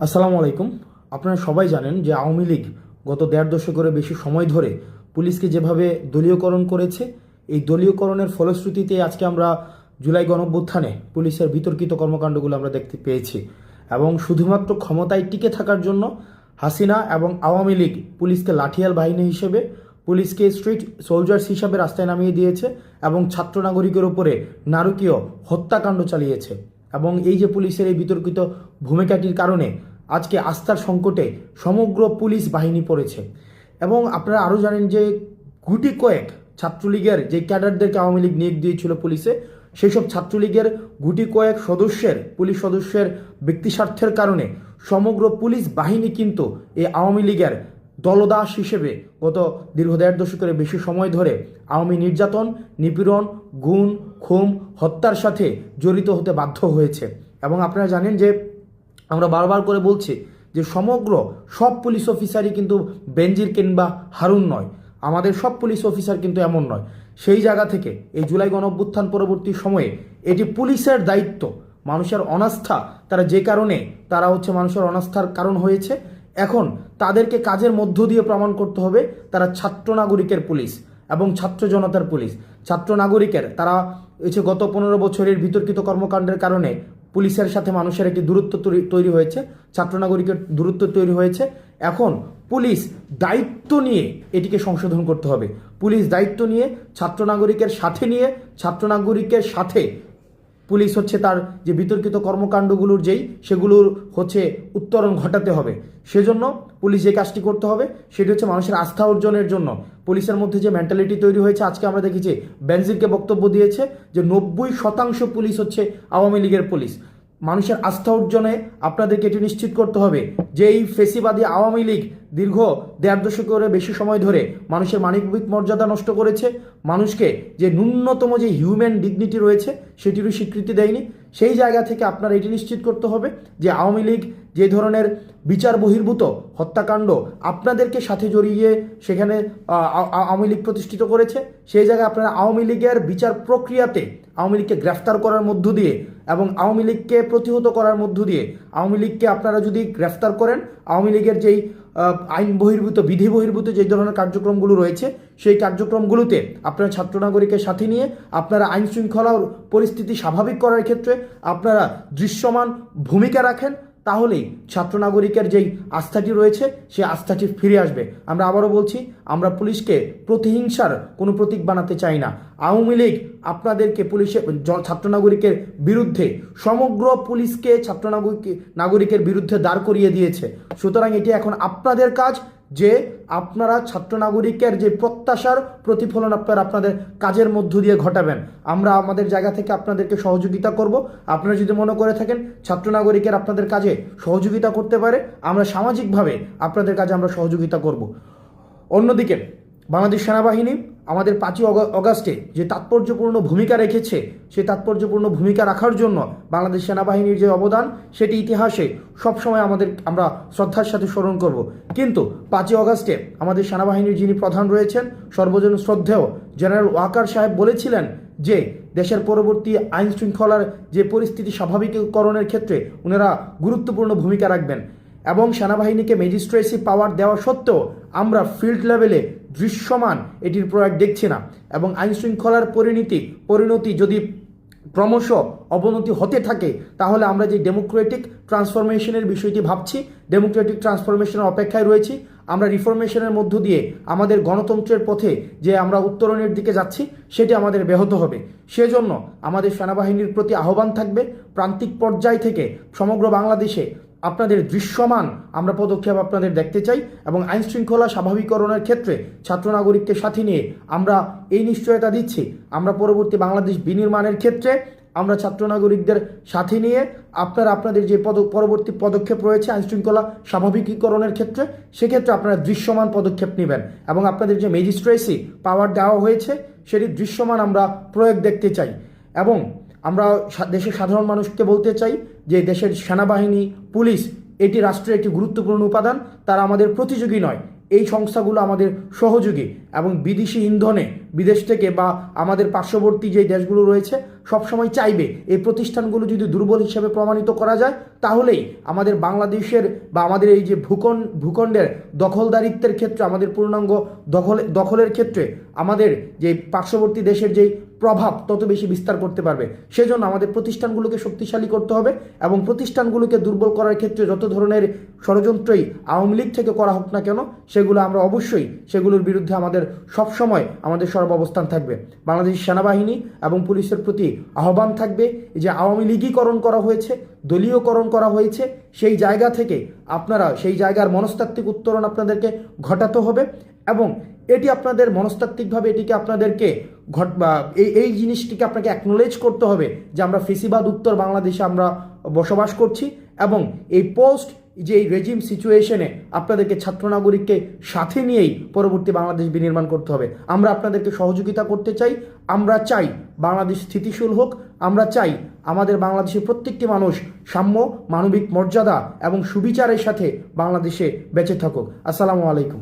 আসসালামু আলাইকুম। আপনারা সবাই জানেন যে আওয়ামী লীগ গত দেড় দশকেরও বেশি সময় ধরে পুলিশকে যেভাবে দলীয়করণ করেছে, এই দলীয়করণের ফলশ্রুতিতে আজকে আমরা জুলাই গণঅভ্যুত্থানে পুলিশের বিতর্কিত কর্মকাণ্ডগুলো আমরা দেখতে পেয়েছি। এবং শুধুমাত্র ক্ষমতায় টিকে থাকার জন্য হাসিনা এবং আওয়ামী লীগ পুলিশকে লাঠিয়াল বাহিনী হিসেবে, পুলিশকে স্ট্রিট সোলজার্স হিসাবে রাস্তায় নামিয়ে দিয়েছে এবং ছাত্র নাগরিকের উপরে নারকীয় হত্যাকাণ্ড চালিয়েছে। এবং এই যে পুলিশের এই বিতর্কিত ভূমিকাটির কারণে আজকে আস্থার সংকটে সমগ্র পুলিশ বাহিনী পড়েছে। এবং আপনারা আরও জানেন যে গুটি কয়েক ছাত্রলীগের যে ক্যাডারদেরকে আওয়ামী লীগ নিয়োগ দিয়েছিল পুলিশে, সেই সব ছাত্রলীগের গুটি কয়েক পুলিশ সদস্যের ব্যক্তিস্বার্থের কারণে সমগ্র পুলিশ বাহিনী কিন্তু এই আওয়ামী লীগের দলদাস হিসেবে গত দীর্ঘ দেড় দশকের বেশি সময় ধরে আওয়ামী নির্যাতন, নিপীড়ন, গুম, খুন, হত্যার সাথে জড়িত হতে বাধ্য হয়েছে। এবং আপনারা জানেন যে আমরা বারবার করে বলছি যে সমগ্র সব পুলিশ অফিসারই কিন্তু বেনজির কিংবা হারুন নয়, আমাদের সব পুলিশ অফিসার কিন্তু এমন নয়। সেই জায়গা থেকে এই জুলাই গণঅভ্যুত্থান পরবর্তী সময়ে এটি পুলিশের দায়িত্ব, মানুষের অনাস্থা তারা যে কারণে মানুষের অনাস্থার কারণ হয়েছে, এখন তাদেরকে কাজের মধ্য দিয়ে প্রমাণ করতে হবে তারা ছাত্র নাগরিকের পুলিশ এবং ছাত্র জনতার পুলিশ। ছাত্র নাগরিকের তারা গত 15 বছরের বিতর্কিত কর্মকাণ্ডের কারণে পুলিশের সাথে মানুষের একটি দূরত্ব তৈরি হয়েছে, ছাত্র নাগরিকের দূরত্ব তৈরি হয়েছে। এখন পুলিশ দায়িত্ব নিয়ে এটিকে সংশোধন করতে হবে। পুলিশ দায়িত্ব নিয়ে ছাত্র নাগরিকের সাথে পুলিশ তার যে বিতর্কিত কর্মকাণ্ডগুলোর সেগুলোর উত্তরণ ঘটাতে হবে। সেজন্য পুলিশ যে কাজটি করতে হবে সেটি মানুষের আস্থা অর্জনের জন্য পুলিশের মধ্যে যে মেন্টালিটি তৈরি হয়েছে। আজকে আমরা দেখেছি বেনজিরকে বক্তব্য দিয়েছে যে 90% পুলিশ আওয়ামী লীগের পুলিশ। মানুষের আস্থা অর্জনে আপনাদেরকে এটি নিশ্চিত করতে হবে যে এই ফেসিবাদী আওয়ামী লীগ দীর্ঘ দেড় দশকের বেশি সময় ধরে মানুষের মানবিক মর্যাদা নষ্ট করেছে, মানুষকে যে ন্যূনতম যে হিউম্যান ডিগনিটি রয়েছে সেটিরও স্বীকৃতি দেয়নি। সেই জায়গা থেকে আপনারা এটি নিশ্চিত করতে হবে যে আওয়ামী লীগ যে ধরনের বিচার বহির্ভূত হত্যাকাণ্ড আপনাদেরকে সাথে জড়িয়ে সেখানে আওয়ামী লীগ প্রতিষ্ঠিত করেছে, সেই জায়গায় আপনারা আওয়ামী লীগের বিচার প্রক্রিয়াতে আওয়ামী লীগকে গ্রেফতার করার মধ্য দিয়ে এবং আওয়ামী লীগকে প্রতিহত করার মধ্য দিয়ে আওয়ামী লীগকে আপনারা যদি গ্রেফতার করেন, আওয়ামী লীগের যেই আইন বহির্ভূত বিধি বহির্ভূত যে ধরনের কার্যক্রমগুলো রয়েছে সেই কার্যক্রমগুলোতে আপনারা ছাত্র নাগরিকের সাথে নিয়ে আপনারা আইন শৃঙ্খলা পরিস্থিতি স্বাভাবিক করার ক্ষেত্রে আপনারা দৃশ্যমান ভূমিকা রাখেন, তাহলেই ছাত্র নাগরিকের যেই আস্থাটি রয়েছে সেই আস্থাটি ফিরে আসবে। আমরা আবারও বলছি, আমরা পুলিশকে প্রতিহিংসার কোনো প্রতীক বানাতে চাই না। আওয়ামী লীগ আপনাদেরকে ছাত্র নাগরিকের বিরুদ্ধে সমগ্র পুলিশকে ছাত্র নাগরিকের বিরুদ্ধে দাঁড় করিয়ে দিয়েছে। সুতরাং এটি এখন আপনাদের কাজ যে আপনারা ছাত্র নাগরিকের যে প্রত্যাশার প্রতিফলন আপনাদের কাজের মধ্য দিয়ে ঘটাবেন। আমরা আমাদের জায়গা থেকে আপনাদেরকে সহযোগিতা করব। আপনারা যদি মনে করে থাকেন ছাত্র নাগরিকের আপনাদের কাজে সহযোগিতা করতে পারে, আমরা সামাজিকভাবে আপনাদের কাজে আমরা সহযোগিতা করব। অন্যদিকে বাংলাদেশ সেনাবাহিনী আমাদের 5ই অগাস্টে যে তাৎপর্যপূর্ণ ভূমিকা রেখেছে, সেই তাৎপর্যপূর্ণ ভূমিকা রাখার জন্য বাংলাদেশ সেনাবাহিনীর যে অবদান সেটি ইতিহাসে সবসময় আমরা শ্রদ্ধার সাথে স্মরণ করব। কিন্তু 5ই অগাস্টে আমাদের সেনাবাহিনীর যিনি প্রধান রয়েছেন সর্বজন শ্রদ্ধেয় জেনারেল ওয়াকার সাহেব বলেছিলেন যে দেশের পরবর্তী আইন শৃঙ্খলার যে পরিস্থিতি স্বাভাবিকীকরণের ক্ষেত্রে ওনারা গুরুত্বপূর্ণ ভূমিকা রাখবেন। এবং সেনাবাহিনীকে ম্যাজিস্ট্রেসি পাওয়ার দেওয়া সত্ত্বেও আমরা ফিল্ড লেভেলে দৃশ্যমান এটির প্রয়োগ দেখছি না। এবং আইন শৃঙ্খলার পরিণতি যদি ক্রমশ অবনতি হতে থাকে তাহলে আমরা যে ডেমোক্রেটিক ট্রান্সফরমেশনের বিষয়টি ভাবছি, ডেমোক্রেটিক ট্রান্সফরমেশনের অপেক্ষায় রয়েছি। আমরা রিফরমেশনের মধ্য দিয়ে আমাদের গণতন্ত্রের পথে যে আমরা উত্তরণের দিকে যাচ্ছি সেটি আমাদের ব্যাহত হবে। সেজন্য আমাদের সেনাবাহিনীর প্রতি আহ্বান থাকবে, প্রান্তিক পর্যায় থেকে সমগ্র বাংলাদেশে আপনাদের দৃশ্যমান আমরা পদক্ষেপ আপনাদের দেখতে চাই। এবং আইন শৃঙ্খলা স্বাভাবিকরণের ক্ষেত্রে ছাত্র নাগরিককে সাথে নিয়ে আমরা এই নিশ্চয়তা দিচ্ছি, আমরা পরবর্তী বাংলাদেশ বিনির্মাণের ক্ষেত্রে আমরা ছাত্র নাগরিকদের সাথে নিয়ে আপনাদের যে পরবর্তী পদক্ষেপ রয়েছে আইন শৃঙ্খলা স্বাভাবিকীকরণের ক্ষেত্রে, সেক্ষেত্রে আপনারা দৃশ্যমান পদক্ষেপ নেবেন। এবং আপনাদের যে ম্যাজিস্ট্রেসি পাওয়ার দেওয়া হয়েছে সেটি দৃশ্যমান আমরা প্রয়োগ দেখতে চাই। এবং আমরা দেশের সাধারণ মানুষকে বলতে চাই যে দেশের সেনাবাহিনী, পুলিশ এটি রাষ্ট্রের একটি গুরুত্বপূর্ণ উপাদান, তারা আমাদের প্রতিযোগী নয়, এই সংস্থাগুলো আমাদের সহযোগী। এবং বিদেশি ইন্ধনে বিদেশ থেকে বা আমাদের পার্শ্ববর্তী যে দেশগুলো রয়েছে সবসময় চাইবে এই প্রতিষ্ঠানগুলো যদি দুর্বল হিসেবে প্রমাণিত করা যায়, তাহলেই আমাদের বাংলাদেশের বা আমাদের এই যে ভূখণ্ডের দখলদারিত্বের ক্ষেত্রে, আমাদের পূর্ণাঙ্গ দখলের ক্ষেত্রে আমাদের যে পার্শ্ববর্তী দেশের যেই প্রভাব তত বেশি বিস্তার করতে পারবে। সেজন্য আমাদের প্রতিষ্ঠানগুলোকে শক্তিশালী করতে হবে এবং প্রতিষ্ঠানগুলোকে দুর্বল করার ক্ষেত্রে যত ধরনের ষড়যন্ত্রই আওয়ামী লীগ থেকে করা হোক না কেন, সেগুলো আমরা অবশ্যই সেগুলোর বিরুদ্ধে আমাদের সবসময় আমাদের সর্বাবস্থান থাকবে। বাংলাদেশ সেনাবাহিনী এবং পুলিশের প্রতি আহ্বান থাকবে, যে আওয়ামী লীগীকরণ করা হয়েছে, দলীয়করণ করা হয়েছে, সেই জায়গা থেকে আপনারা সেই জায়গার মনস্তাত্ত্বিক উত্তরণ আপনাদেরকে ঘটাতে হবে এবং এটি আপনাদের মনস্তাত্ত্বিকভাবে এটিকে আপনাদেরকে এই জিনিসটিকে আপনাকে অ্যাকনোলেজ করতে হবে যে আমরা ফেসিবাদ উত্তর বাংলাদেশে আমরা বসবাস করছি এবং এই পোস্ট যে এই রেজিম সিচুয়েশনে আপনাদেরকে ছাত্র নাগরিককে সাথে নিয়েই পরবর্তী বাংলাদেশ বিনির্মাণ করতে হবে। আমরা আপনাদেরকে সহযোগিতা করতে চাই। আমরা চাই বাংলাদেশ স্থিতিশীল হোক। আমরা চাই আমাদের বাংলাদেশের প্রত্যেকটি মানুষ সাম্য, মানবিক মর্যাদা এবং সুবিচারের সাথে বাংলাদেশে বেঁচে থাকুক। আসসালামু আলাইকুম।